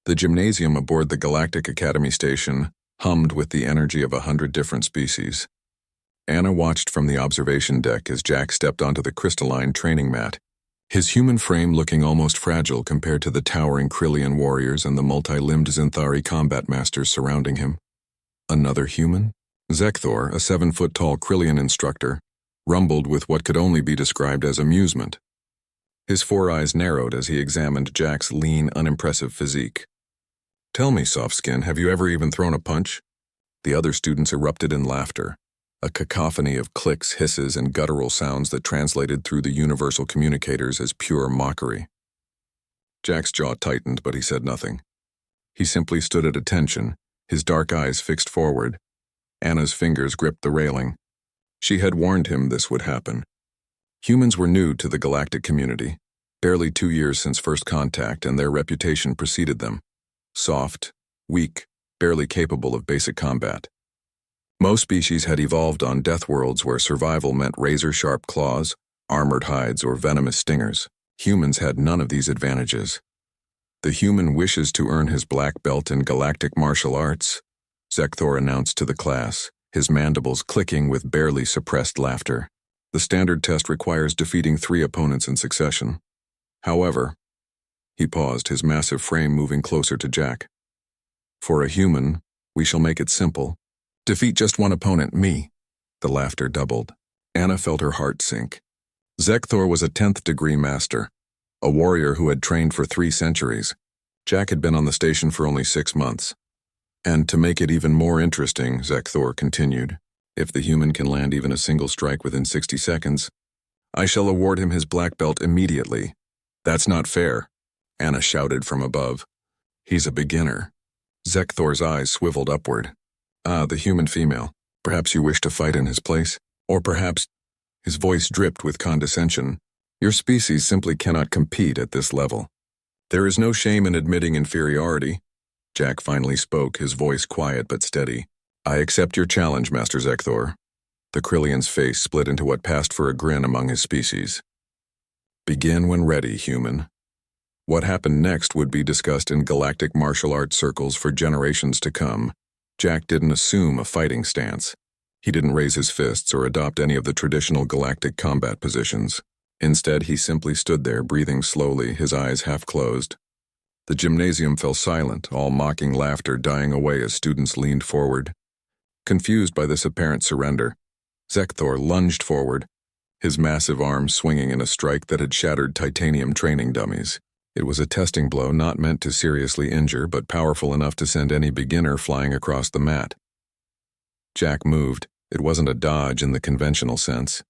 The gymnasium aboard the Galactic Academy station hummed with the energy of 100 different species. Anna watched from the observation deck as Jack stepped onto the crystalline training mat, his human frame looking almost fragile compared to the towering Krillian warriors and the multi-limbed Zinthari combat masters surrounding him. Another human? Zekthor, a 7-foot-tall Krillian instructor, rumbled with what could only be described as amusement. His 4 eyes narrowed as he examined Jack's lean, unimpressive physique. "Tell me, Softskin, have you ever even thrown a punch?" The other students erupted in laughter, a cacophony of clicks, hisses, and guttural sounds that translated through the universal communicators as pure mockery. Jack's jaw tightened, but he said nothing. He simply stood at attention, his dark eyes fixed forward. Anna's fingers gripped the railing. She had warned him this would happen. Humans were new to the galactic community, barely 2 years since first contact, and their reputation preceded them. Soft, weak, barely capable of basic combat. Most species had evolved on death worlds where survival meant razor-sharp claws, armored hides, or venomous stingers. Humans had none of these advantages. "The human wishes to earn his black belt in Galactic Martial Arts," Zekthor announced to the class, his mandibles clicking with barely suppressed laughter. "The standard test requires defeating 3 opponents in succession. However," he paused, his massive frame moving closer to Jack, "for a human, we shall make it simple. Defeat just 1 opponent, me." The laughter doubled. Anna felt her heart sink. Zekthor was a 10th-degree master, a warrior who had trained for 3 centuries. Jack had been on the station for only 6 months. "And to make it even more interesting," Zekthor continued, "if the human can land even a single strike within 60 seconds, I shall award him his black belt immediately." "That's not fair," Anna shouted from above. "He's a beginner." Zekthor's eyes swiveled upward. "Ah, the human female. Perhaps you wish to fight in his place? Or perhaps—" His voice dripped with condescension. "Your species simply cannot compete at this level. There is no shame in admitting inferiority." Jack finally spoke, his voice quiet but steady. "I accept your challenge, Master Zekthor." The Krillian's face split into what passed for a grin among his species. "Begin when ready, human." What happened next would be discussed in galactic martial arts circles for generations to come. Jack didn't assume a fighting stance. He didn't raise his fists or adopt any of the traditional galactic combat positions. Instead, he simply stood there, breathing slowly, his eyes half closed. The gymnasium fell silent, all mocking laughter dying away as students leaned forward. Confused by this apparent surrender, Zekthor lunged forward, his massive arms swinging in a strike that had shattered titanium training dummies. It was a testing blow not meant to seriously injure, but powerful enough to send any beginner flying across the mat. Jack moved. It wasn't a dodge in the conventional sense.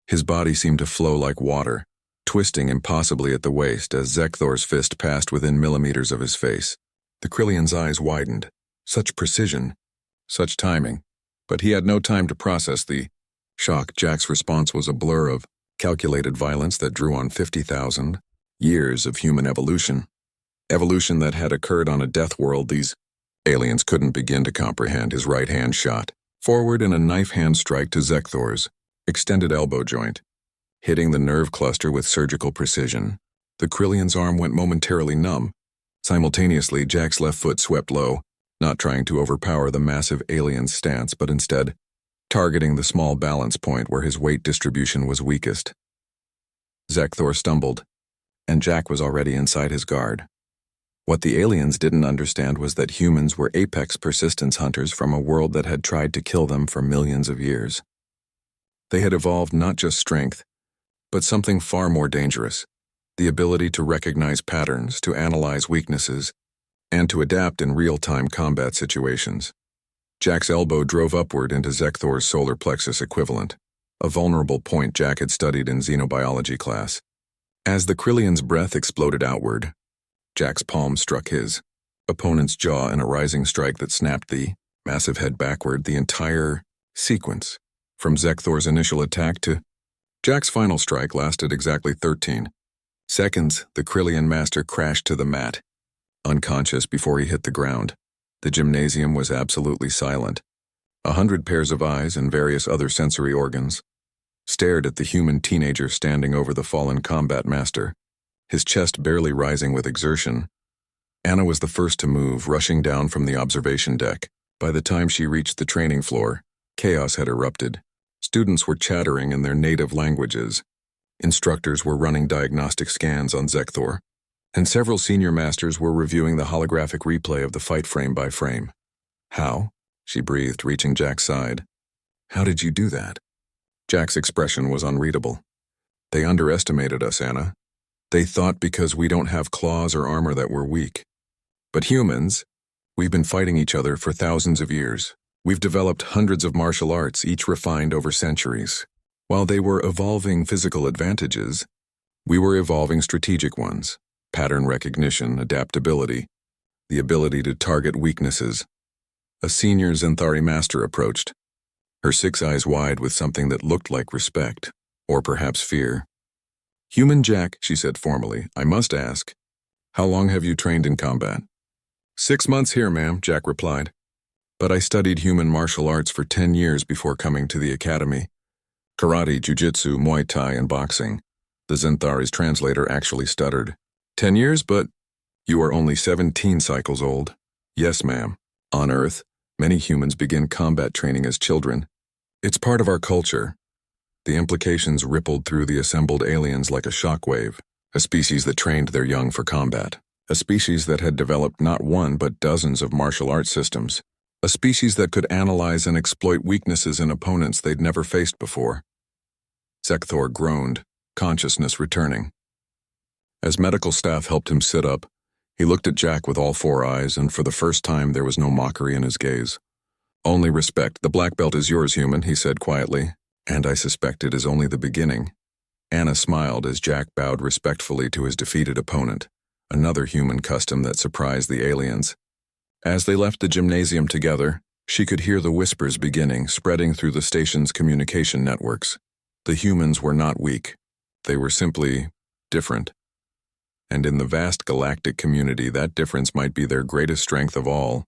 His body seemed to flow like water, twisting impossibly at the waist as Zekthor's fist passed within millimeters of his face. The Krillian's eyes widened. Such precision, such timing. But he had no time to process the shock. Jack's response was a blur of calculated violence that drew on 50,000 years of human evolution. Evolution that had occurred on a death world these aliens couldn't begin to comprehend. His right hand shot forward in a knife hand strike to Zekthor's extended elbow joint, hitting the nerve cluster with surgical precision. The Krillian's arm went momentarily numb. Simultaneously, Jack's left foot swept low, not trying to overpower the massive alien's stance, but instead targeting the small balance point where his weight distribution was weakest. Zekthor stumbled, and Jack was already inside his guard. What the aliens didn't understand was that humans were apex persistence hunters from a world that had tried to kill them for millions of years. They had evolved not just strength, but something far more dangerous, the ability to recognize patterns, to analyze weaknesses, and to adapt in real-time combat situations. Jack's elbow drove upward into Zekthor's solar plexus equivalent, a vulnerable point Jack had studied in xenobiology class. As the Krillian's breath exploded outward, Jack's palm struck his opponent's jaw in a rising strike that snapped the massive head backward. The entire sequence, from Zekthor's initial attack to Jack's final strike, lasted exactly 13 seconds. The Krillian master crashed to the mat, unconscious before he hit the ground. The gymnasium was absolutely silent. 100 pairs of eyes and various other sensory organs stared at the human teenager standing over the fallen combat master, his chest barely rising with exertion, Anna was the first to move, rushing down from the observation deck. By the time she reached the training floor, chaos had erupted. Students were chattering in their native languages. Instructors were running diagnostic scans on Zekthor, and several senior masters were reviewing the holographic replay of the fight frame by frame. "How?" she breathed, reaching Jack's side. "How did you do that?" Jack's expression was unreadable. "They underestimated us, Anna. They thought because we don't have claws or armor that we're weak. But humans, we've been fighting each other for thousands of years. We've developed hundreds of martial arts, each refined over centuries. While they were evolving physical advantages, we were evolving strategic ones: pattern recognition, adaptability, the ability to target weaknesses." A senior Zenthari master approached, her 6 eyes wide with something that looked like respect, or perhaps fear. "Human Jack," she said formally, "I must ask, how long have you trained in combat?" "6 months here, ma'am," Jack replied. "But I studied human martial arts for 10 years before coming to the academy. Karate, jiu-jitsu, Muay Thai, and boxing." The Zenthari's translator actually stuttered. "10 years, but you are only 17 cycles old." "Yes, ma'am. On Earth, many humans begin combat training as children. It's part of our culture." The implications rippled through the assembled aliens like a shockwave. A species that trained their young for combat. A species that had developed not one but dozens of martial arts systems. A species that could analyze and exploit weaknesses in opponents they'd never faced before. Zekthor groaned, consciousness returning. As medical staff helped him sit up, he looked at Jack with all 4 eyes, and for the first time there was no mockery in his gaze. "Only respect. The black belt is yours, human," he said quietly. "And I suspect it is only the beginning." Anna smiled as Jack bowed respectfully to his defeated opponent, another human custom that surprised the aliens. As they left the gymnasium together, she could hear the whispers beginning, spreading through the station's communication networks. The humans were not weak. They were simply different. And in the vast galactic community, that difference might be their greatest strength of all.